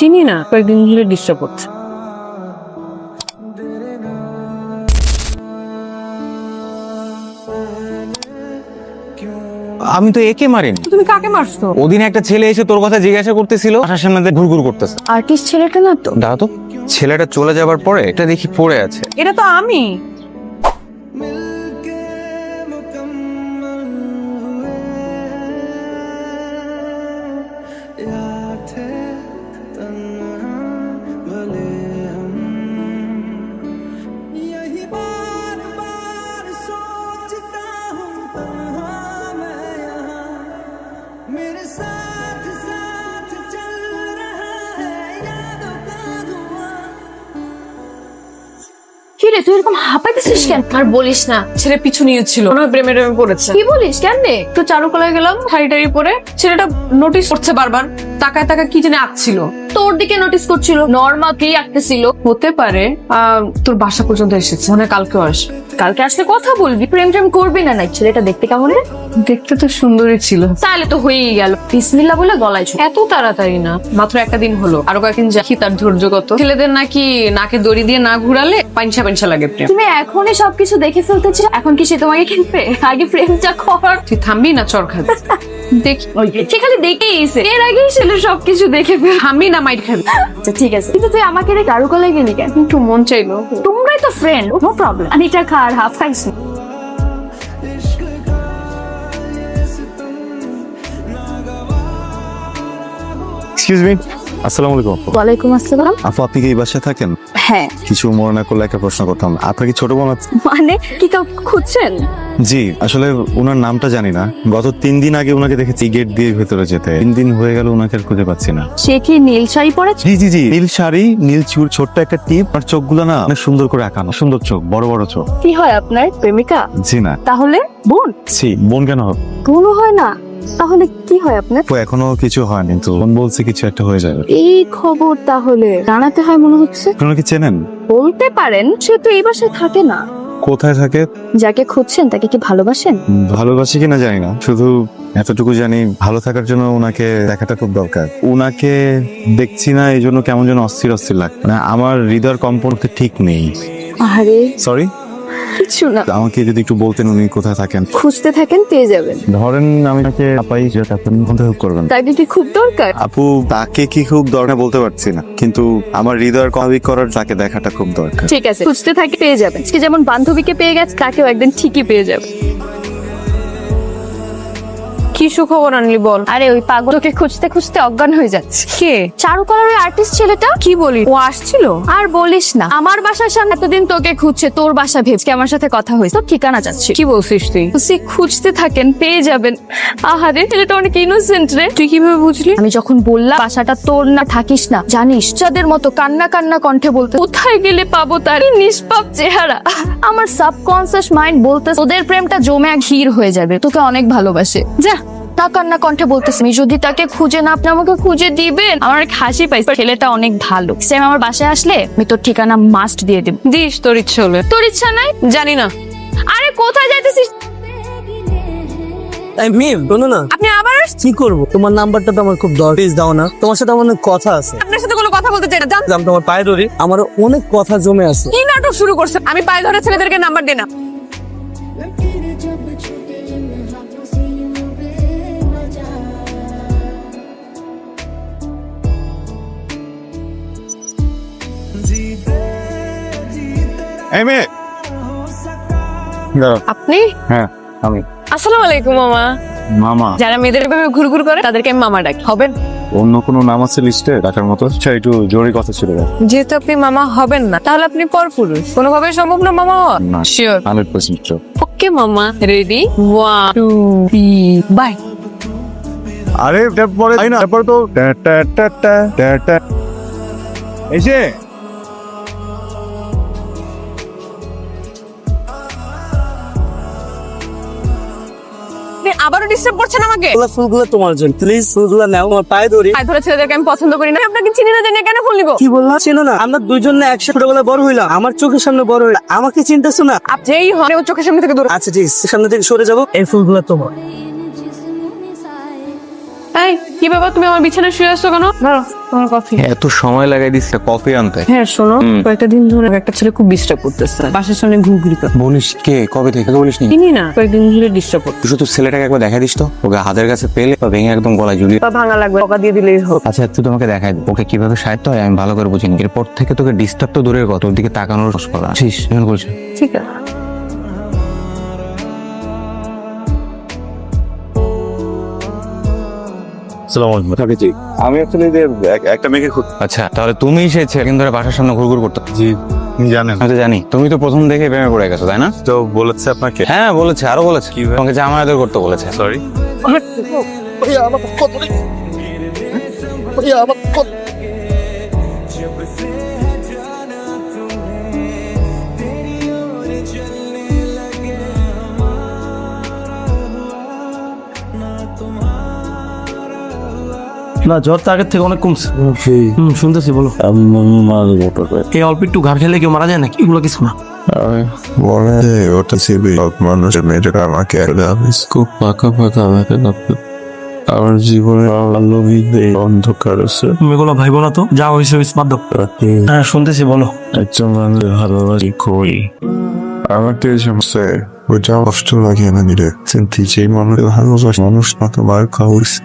চিনি না, কয়েকদিন ধরে ডিস্টার্ব করছে। আমি তো একে মারিনি। তুমি কাকে মারছো? ওদিন একটা ছেলে এসে তোর কথা জিজ্ঞাসা করতেছিল, আসার সামনে দিয়ে ঘুরঘুর করতেছে। আর্টিস্ট ছেলেটা না তো? দাঁড়া তো, ছেলেটা চলে যাবার পরে এটা দেখি পড়ে আছে। এটা তো আমি। কি রে, তুই এরকম হাঁপাইতেছিস কেন? আর বলিস না, ছেলে পিছু নিয়েছিল, মনে হয় প্রেমে টেমে পড়েছে। কি বলিস? কেন রে? তো চারুকলায় গেলাম, শাড়ি টাড়ি পরে ছেলেটা নোটিস করছে বারবার, তাকায় তাকায় কি জানি আঁকছিল। তোর দিকে নোটিস করছিল? নর্মাল কি আঁকতেছিল? হতে পারে তোর বাসা পর্যন্ত এসেছে, মনে হয় কালকেও আসবে। কালকে আসলে কথা বলবি, প্রেম টেম করবি না। নাই ছেলেটা দেখতে কেমন রে? দেখতে তো সুন্দরই ছিল। তাহলে তো হয়েই গেল। বিসমিল্লাহ বলে গলায় ছো। এত তাড়াতাড়ি না, মাত্র একটা দিন হলো, আরো কয়েকদিন যাকি তার ধৈর্য কত। ছেলেদের নাকি নাকে দড়ি দিয়ে না ঘুরালে পাইনসা পাইনসা লাগে প্রেম। তুমি এখনই সবকিছু দেখে ফেলতেছো, এখন কি সে তোমাকে কিনবে? আগে প্রেমটা কর। তুই থামবি না চর খাবি। দেখি সে খালি দেখেই এসে, এর আগেই ছেলে সবকিছু দেখে ফেল। থামবি না মাইর খাবি। আচ্ছা ঠিক আছে, কিন্তু তুই আমাকে রে চারুকলায় গেলি কেন? একটু মন চাইলো। তোমরাই তো ফ্রেন্ড, নো প্রবলেম। আমি এটা খা আর হাফ খাইস। এক্সকিউজ মি, আসসালামু আলাইকুম। ওয়ালাইকুম আসসালাম। আপু, আপনি কি এই বাসায় থাকেন? হ্যাঁ। কিছু মনে না করলে একটা প্রশ্ন করতাম। আপনার কি ছোট বোন আছে? মানে কি কাউ খুঁজছেন? জি, আসলে ওনার নামটা জানি না। গত 3 দিন আগে ওনাকে দেখেছি গেট দিয়ে ভেতরে যেতে। 3 দিন হয়ে গেল, ওনাকে আর খুঁজে পাচ্ছি না। সে কি নীল শাড়ি পরেছে? জি জি জি, নীল শাড়ি, নীল চুল, ছোট্ট একটা টিপ, আর চোখগুলো না অনেক সুন্দর করে আঁকানো, সুন্দর চোখ, বড় বড় চোখ। কি হয় আপনার? প্রেমিকা? জি না। তাহলে বোন? জি, বোন কেন হবে? বোনও হয় না, তাহলে কি হয় আপনার? ও এখনো কিছু হয়, কিন্তু বোন বলছে কিছু একটা হয়ে যাবে। এই খবর তাহলে জানাতে হয় মনে হচ্ছে। আপনারা কি চেনেন? বলতে পারেন, সে তো এই বাসায় থাকে না। কোথায় থাকে? যাকে খুঁজছেন তাকে কি ভালোবাসেন? ভালোবাসি কিনা জানি না, শুধু এতটুকু জানি ভালো থাকার জন্য ওনাকে দেখাটা খুব দরকার। ওনাকে দেখছি না, এই জন্য কেমন যেন অস্থির অস্থির লাগে। মানে আমার হৃদয়ের কম্পনতে ঠিক নেই। আরে সরি, কিছু না। আমাকে যদি একটু বলতেন উনি কোথায় থাকেন। খুঁজতে থাকেন, পেয়ে যাবেন। ধরেন আমি তাকে আপাই, যেটা আপনি হেল্প করবেন। তাকে কি খুব দরকার? আপু, তাকে কি খুব দরকার বলতে পারছি না, কিন্তু আমার হৃদয়ের কবিক করার তাকে দেখাটা খুব দরকার। ঠিক আছে, খুঁজতে থাকি, পেয়ে যাবেন। আজকে যেমন বান্ধবীকে পেয়ে গেছে, তাকেও একদিন ঠিকই পেয়ে যাবে। কি সুখবর আনলি বল। আরে ওই পাগলকে খুঁজতে খুঁজতে অজ্ঞান হয়ে যাচ্ছে। কে? চারুকলার আর্টিস্ট ছেলেটা। কি বলি, ও আসছিল? আর বলিস না, আমার বাসার সামনে এতদিন তোকে খুঁজছে, তোর বাসা ভেবছে। আমার সাথে কথা হয়েছে, তোর ঠিকানা চাচ্ছি। কি বলছিস তুই? সে খুঁজতে থাকেন, পেয়ে যাবেন। আহারে, ছেলেটা অনেক ইনোসেন্ট রে। তুই কিভাবে বুঝলি? আমি যখন বললাম বাসাটা তোর না, থাকিস না, জানিস যাদের মতো কান্না কান্না কণ্ঠে বলতে, কোথায় গেলে পাবো তার এই নিষ্পাপ চেহারা। আমার সাবকনসিয়াস মাইন্ড বলতে ওদের প্রেমটা জমে এক ক্ষীর হয়ে যাবে, তোকে অনেক ভালোবাসে। যা, তা কান্না কণ্ঠে বলতেছে, আমি যদি তাকে খুঁজে না, আপনি আমাকে খুঁজে দিবেন। আমার অনেক হাসি পাইছে, ছেলেটা অনেক ভালো। সেম আমার বাসায় আসলে আমি তোর ঠিকানা মাস্ট দিয়ে দেব। দিস তোর ইচ্ছে হলে। তোর ইচ্ছা নাই? জানি না। আরে কোথায় যাইতেছিস? মিম, শোনো না, আপনি আবার কি করবো? তোমার নাম্বারটা তো আমার খুব দরকার, প্লিজ দাও না। তোমার সাথে আমার অনেক কথা আছে। আপনার সাথে কোনো কথা বলতে চাই না, জান। আমি তোমার পায়ে ধরি, আমার অনেক কথা জমে আছে। কি নাটক শুরু করছে? আমি পায়ে ধরে ছেলেদেরকে নাম্বার দিই না। এই মেয়ে, দাঁড়াও। আপনি? হ্যাঁ, আমি। আসসালামু আলাইকুম মামা। মামা? যারা মেয়েদের ভাবে ঘুরঘুর করে তাদেরকে আমি মামা ডাকি। হবেন? অন্য কোনো নাম আছে লিস্টে রাখার মতো? আচ্ছা, একটু জরুরি কথা ছিল। যেহেতু আপনি মামা হবেন না, তাহলে আপনি পরপুরুষ। কোনোভাবে সম্ভব না মামা হওয়া? না, শিওর? 100% শিওর। ওকে মামা, রেডি? 1 2 3 বাই। আরে পরে না, তারপর তো এই যে আপনি আবারও ডিস্টার্ব করছেন আমাকে। ফুলগুলো তোমার জন্য, প্লিজ ফুলগুলো নাও। আমার পায়ে ধরি। পায়ে ধরে ছেলেদেরকে আমি পছন্দ করি না। আপনাকে চিনি না জানি কেন ফুল নিব? কি বললাম? চেনো না? আমরা দুইজন না একসাথে ছোটবেলায় বড় হইলাম, আমার চোখের সামনে বড় হইলাম, আমাকে চিনতেছো না? আপনি যেই হন ওর চোখের সামনে থেকে দূর। আচ্ছা ঠিক আছে, সামনে থেকে সরে যাবো। এই ফুলগুলো তোমার। এই কি বাবা, তুমি আমার বিছানায় শুয়ে আসছো কেন? ধরো তোমার কফি। এত সময় লাগাই দিচ্ছে কফি আনতে। হ্যাঁ শোনো, কয়েকটা দিন ধরে একটা ছেলে খুব ডিস্টার্ব করতেছে, বাসার সামনে ঘুরঘুরি করে। বলিস কে? কবে থেকে বলিস নি? চিনি না, কয়েকদিন ধরে ডিস্টার্ব করতে। তুই শুধু ছেলেটাকে একবার দেখা দিস তো, ওকে হাতের কাছে পেলে বা ভেঙে একদম গলায় ঝুলিয়ে। পা ভাঙা লাগবে, টাকা দিয়ে দিলেই হোক। আচ্ছা তুই তোমাকে দেখাই দে ওকে কিভাবে সাহায্য হয় আমি ভালো করে বুঝিনি। এরপর থেকে তোকে ডিস্টার্ব তো দূরের কথা, ওর দিকে তাকানোর রস করা ছিস এমন করছে। ঠিক আছে। আমি আসলে একটা মেয়েকে আচ্ছা তাহলে তুমি সেই ছেলে ধরে বাসার সামনে ঘুরঘুর করতে। জি জানেন, আমি তো জানি তুমি তো প্রথম দেখে প্রেমে পড়ে গেছো তাই না? তো বলেছে আপনাকে। হ্যাঁ বলেছে, আরো বলেছে তোমাকে জামা আদর করতে বলেছে। সরি। না, জ্বর তো আগের থেকে অনেক কমছে। শুনতেছি, বলো। এই অল্প একটু ঘাড় খেলে কেউ মারা যায় নাকি? এগুলো কিছু না। বলে ওটা সিবি মানুষের মেয়েটা আমাকে খুব ফাঁকা ফাঁকা আমাকে লাগতো। আমার জীবনে আলো অন্ধকার আছে। তুমি এগুলো ভাইবো না তো, যা হয়েছে হয়েছে, বাদ দাও। হ্যাঁ শুনতেছি, বলো। একজন মানুষ ভালোবাসি করি আমার তো এই সমস্যা ওইটা কষ্ট লাগে না নিরে, কিন্তু যেই মানুষের ভালোবাসে মানুষ না তোমার খাওয়াইছে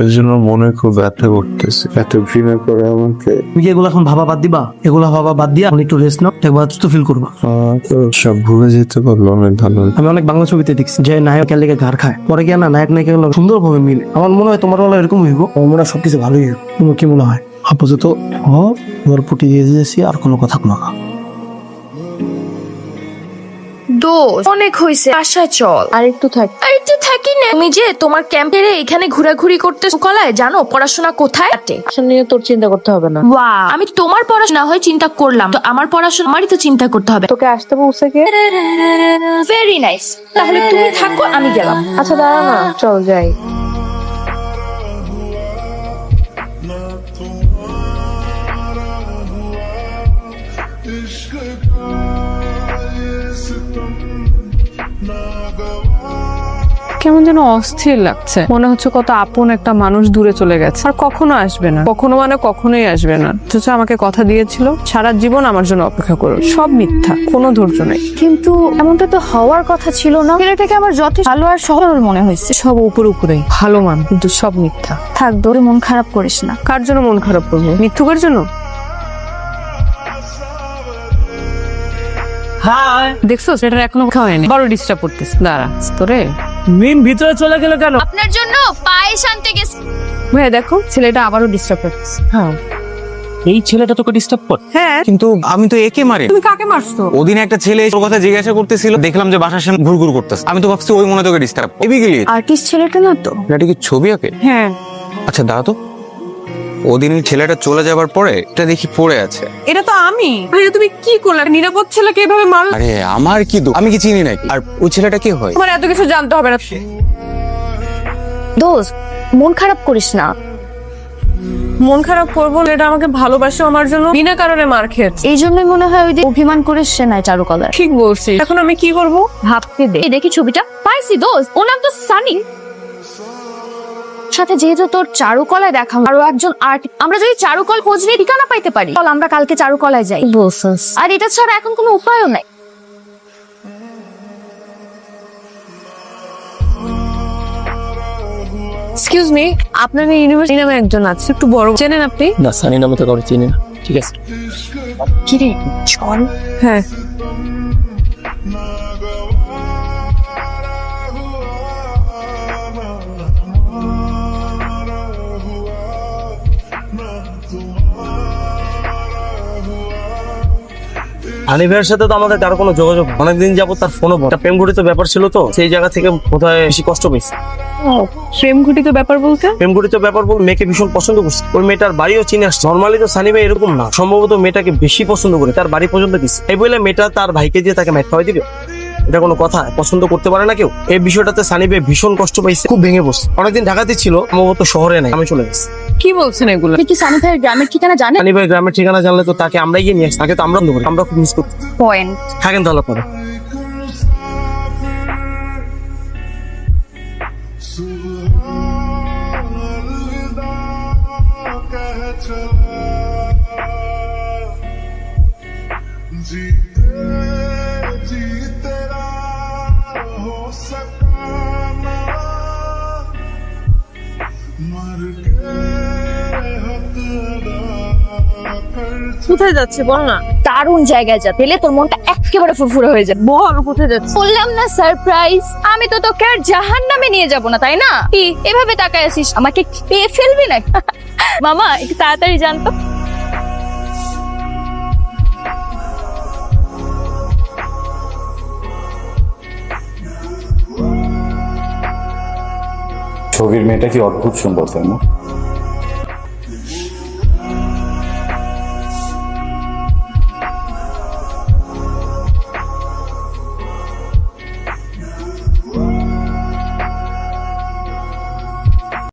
এই জন্য মনে খুব ব্যথা করতেছে, এত ঘৃণা করে আমাকে। তুমি কি এগুলো এখন ভাবা বাদ দিবা? এগুলো ভাবা বাদ দিয়া এখন একটু রেস্ট নাও, একবার তো ফিল করবা। তো সব ভুলে যেতে পারলো অনেক ভালো। আমি অনেক বাংলা ছবিতে দেখছি যে নায়কের লেগে ঘাড় খায়, পরে গিয়ে না নায়ক নায়িকা সুন্দর ভাবে মিলে। আমার মনে হয় তোমার বেলা এরকম হইব, আমার মনে হয় সবকিছু ভালোই হইব। তোমার কি মনে হয়? আপাতত তোমার পুটি দিয়ে দিয়েছি, আর কোনো কথা কোনো না। দোস্ত অনেক হয়েছে, বাসায় চল। আর একটু থাকি না। তুমি যে তোমার ক্যাম্পে এখানে ঘোরাঘুরি করতে কলায় জানো পড়াশোনা কোথায়? পড়াশোনা নিয়ে তোর চিন্তা করতে হবে না। ওয়াও, আমি তোমার পড়াশোনা হয় চিন্তা করলাম, তো আমার পড়াশোনা আমারই তো চিন্তা করতে হবে। তোকে আসতে বলছে কে? ভেরি নাইস, তাহলে তুমি থাকো, আমি গেলাম। আচ্ছা দাঁড়া না, চল যাই। কেমন যেন অস্থির লাগছে, মনে হচ্ছে কত আপন একটা মানুষ দূরে চলে গেছে, আর কখনো আসবে না। কখনো মানে কখনোই আসবে না। অথচ আমাকে কথা দিয়েছিল সারা জীবন আমার জন্য অপেক্ষা করো। সব মিথ্যা, কোনো ধৈর্য নেই। কিন্তু এমনটা তো হওয়ার কথা ছিল না। ছেলেটাকে আমার যথেষ্ট ভালো আর সরল মনে হয়েছে। সব উপরে উপরেই ভালো মান, কিন্তু সব মিথ্যা। থাক দৌড়ে মন খারাপ করিস না। কার জন্য মন খারাপ করবো? মিথ্যুকের জন্য? হাই, দেখছো সেটা এখনো খাওয়ায়নি, বড় ডিস্টার্ব করতেছে। দাঁড়া তোরে মিম ভিতরে চলে গেল কেন? আপনার জন্য পায়েস আনতে গেছি। ভাইয়া দেখো ছেলেটা আবারও ডিস্টার্ব করতেছে। হ্যাঁ এই ছেলেটা তোকে ডিস্টার্ব করে? হ্যাঁ, কিন্তু আমি তো একে মারি। তুমি কাকে মারছো? ওদিন একটা ছেলে ওর কথা জিজ্ঞাসা করতেছিল, দেখলাম যে বাসার সামনে ঘুরঘুর করতেছে। আমি তো ভাবছি ওই মনে তোকে ডিস্টার্ব এবি গেলি। আর্টিস্ট ছেলেটা না তো? এটা কি ছবি আঁকে? হ্যাঁ। আচ্ছা দাঁড়া তো, ওদিন ওই ছেলেটা চলে যাবার পরে এটা দেখি পড়ে আছে। এটা তো আমি। ভাইয়া তুমি কি করলে? নিরাপদ ছেলেকে এভাবে মারলে? আরে আমার কি দোষ? আমি কি চিনি নাকি? আর ওই ছেলেটা কি হয়? তোমার এত কিছু জানতে হবে না। দোস্ত মন খারাপ করিস না। মন খারাপ করবো? এটা আমাকে ভালোবাসো আমার জন্য বিনা কারণে মার খেয়েছে। এই জন্যই মনে হয় ওই যে অভিমান করে সে নাই চারুকলার। ঠিক বলছি। এখন আমি কি করব? ভাবতে দে। এই দেখি ছবিটা পাইছি দোস্ত, ওর নাম তো সানি। সাথে যেহেতু তোর চারুকলায় দেখা আরো একজন আর্ট, আমরা যদি চারুকল খোঁজ নিয়ে ঠিকানা পাইতে পারি, চল আমরা কালকে চারুকলায় যাই। বলছিস? আর এটা ছাড়া এখন কোনো উপায়ও নাই। এক্সকিউজ মি, আপনার এই ইউনিভার্সিটি নামে একজন আছে, একটু বড়, চেনেন আপনি? না, সানি নামে তো কাউকে চিনি না। ঠিক আছে, কি রে চল। হ্যাঁ। হানিফের সাথে তো আমাদের কারো কোনো যোগাযোগ অনেকদিন যাবত, তার ফোনও বন্ধ। একটা প্রেম ঘটিত ব্যাপার ছিল তো, সেই জায়গা থেকে কোথায় বেশি কষ্ট পেয়েছে। প্রেম ঘটিত ব্যাপার বলতে? প্রেম ঘটিত ব্যাপার বলতে মেয়েকে ভীষণ পছন্দ করছে, ওই মেয়েটার বাড়িও চিনে আসছে। নর্মালি তো সানি ভাই এরকম না, সম্ভবত মেয়েটাকে বেশি পছন্দ করে, তার বাড়ি পর্যন্ত দিচ্ছে। এই বলে মেয়েটা তার ভাইকে দিয়ে তাকে ম্যাট খাওয়াই দিবে? এটা কোনো কথা? পছন্দ করতে পারে না কেউ? এই বিষয়টাতে সানি ভাই ভীষণ কষ্ট পাইছে, খুব ভেঙে বসছে। অনেকদিন ঢাকাতে ছিল, সম্ভবত শহরে নাই, আমি চলে গেছি। কি বলছেন এগুলো? তুই কি সানি ভাইয়ের গ্রামের ঠিকানা জানেন? সানি ভাই গ্রামের ঠিকানা জানলে তো তাকে আমরাই গিয়ে নিয়ে আসি, তাকে তো আমরা করি, আমরা খুব মিস করতে পয়েন্ট। থাকেন তাহলে পরে। কোথায় যাচ্ছে বল না। দারুণ জায়গায় যা, পেলে তোর মনটা একেবারে ফুরফুরে হয়ে যাবে। বল কোথায় যাচ্ছে। বললাম না সারপ্রাইজ। আমি তো তোকে আর জাহান্নামে নিয়ে যাব না, তাই না? কি এভাবে তাকায় আছিস? আমাকে কি পেয়ে ফেলবি না? মামা একটু তাড়াতাড়ি জানতো। ছবির মেয়েটা কি অদ্ভুত সুন্দর, তাই না?